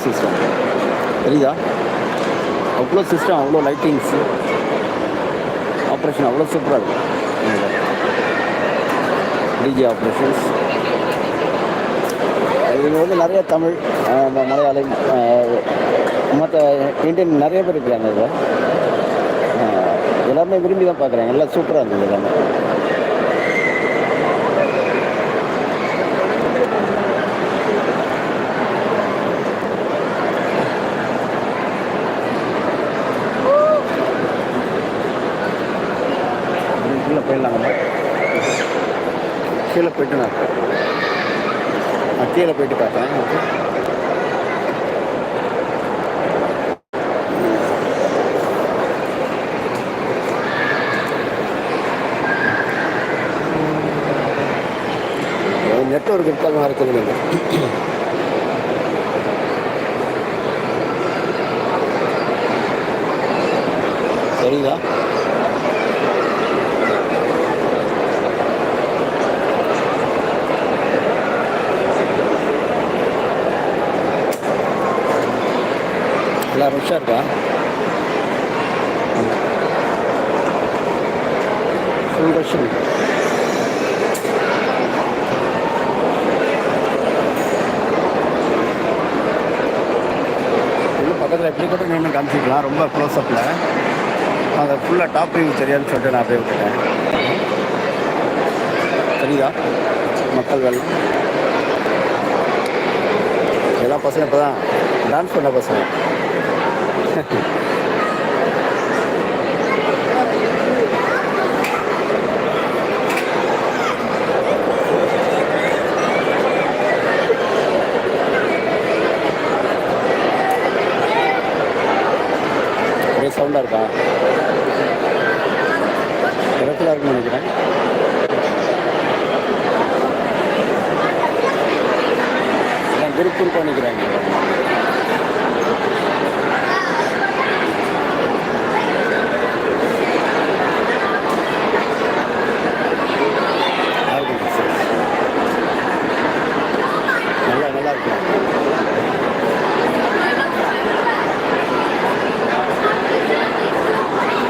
System தெரியுதா? அவ்வளோ system, அவ்வளோ லைட்டிங்ஸு, ஆப்ரேஷன் அவ்வளோ சூப்பராக இருக்கும். டிஜே ஆப்ரேஷன்ஸ் இவங்க வந்து நிறைய தமிழ், மலையாளம், மற்ற இந்தியன் நிறைய பேர் இருக்கிறாங்க. இதில் எல்லாருமே விரும்பி தான் பார்க்குறாங்க. எல்லாம் சூப்பராக இருந்தது எல்லாமே. கீழே போயிடலாங்க. கீழே போயிட்டு நான் கீழே போயிட்டு பார்த்தேன். நெட்வொர்க் இருக்காங்க இருக்குது. சரிங்களா? எல்லாம் ருஷாக இருக்கா? Full rush. பக்கத்தில் எப்படி கூட நின்று காமிச்சிக்கலாம். ரொம்ப க்ளோஸ்அப்பில் அதை ஃபுல்லாக டாப் வியூ தெரியாதுன்னு சொல்லிட்டு நான் போய் விட்டுட்டேன். தெரியுதா? மக்கள் வெள்ளம். எல்லா பசங்க இப்போ தான் டான்ஸ் பண்ண பசங்க. ஒரே சவுண்டாக இருக்கா? இடத்துல இருக்குன்னு நினைக்கிறேன். குறுக்கு பண்ணிக்கிறாங்க. நல்லா நல்லா இருக்கும்.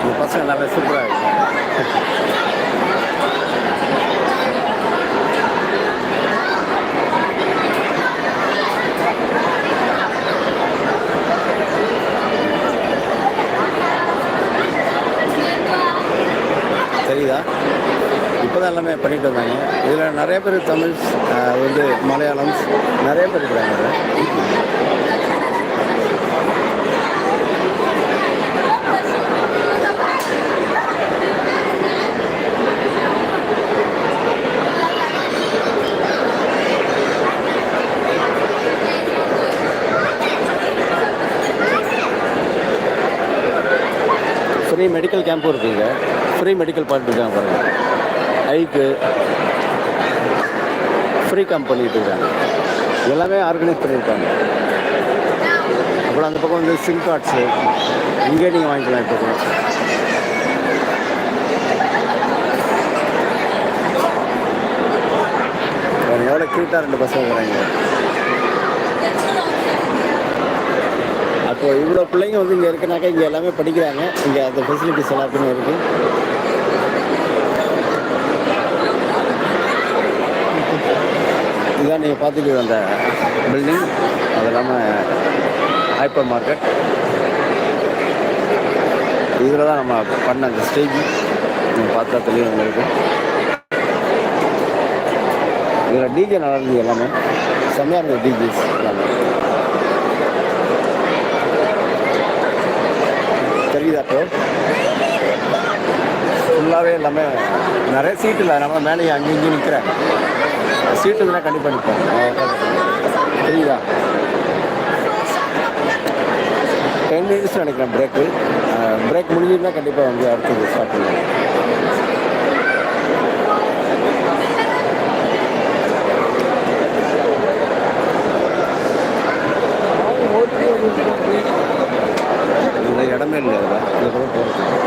இந்த பசங்க எல்லாமே சூப்பராக இருக்கும். தெரியுதா? இப்போ தான் எல்லாமே பண்ணிட்டு வந்தாங்க. இதில் நிறைய பேர் தமிழ், வந்து மலையாளம் நிறைய பேர் இருக்கிறாங்க. ஃப்ரீ மெடிக்கல் கேம்பும் இருக்குங்க. ஃப்ரீ மெடிக்கல் பார்ட் இருக்காங்க பாருங்கள். ஐக்கு ஃப்ரீ கேம்ப் பண்ணிகிட்டு இருக்காங்க. எல்லாமே ஆர்கனைஸ் பண்ணியிருக்காங்க. அப்புறம் அந்த பக்கம் வந்து சிம் கார்ட்ஸு இங்கே நீங்கள் வாங்கிக்கலாம். இப்போ எவ்வளோ க்யூட்டாக 2 பசங்க இருக்கிறாங்க. அப்போது இவ்வளோ பிள்ளைங்க வந்து இங்கே இருக்குனாக்கா இங்கே எல்லாமே படிக்கிறாங்க. இங்கே அந்த ஃபெசிலிட்டிஸ் எல்லாத்துக்குமே இருக்குது. இதுதான் நீங்கள் பார்த்துட்டு அந்த பில்டிங். அது இல்லாமல் ஹைப்பர் மார்க்கெட். இதில் தான் நம்ம பண்ண அந்த ஸ்டேஜ் நீங்கள் பார்த்தா தெரியும் உங்களுக்கு. இதில் டிஜே நல்லா இருந்தது. எல்லாமே செம்மையாக இருந்தது. டிஜேஸ் எல்லாமே தெரியுதாட்டோ? ஃபுல்லாகவே எல்லாமே நிறைய சீட்டு இல்லை. நம்ம மேலே அங்கேயும் இங்கேயும் நிற்கிறேன். சீட்டு தான் கண்டிப்பாக நிற்போம். தெரியுதா? 10 மினிட்ஸ் நினைக்கிறேன் பிரேக்கு. பிரேக் முடிஞ்சிருந்தால் கண்டிப்பாக வந்து அடுத்தது ஸ்டார்ட் பண்ணுவோம். இடமே இல்லை. அதில் கூட போகிறது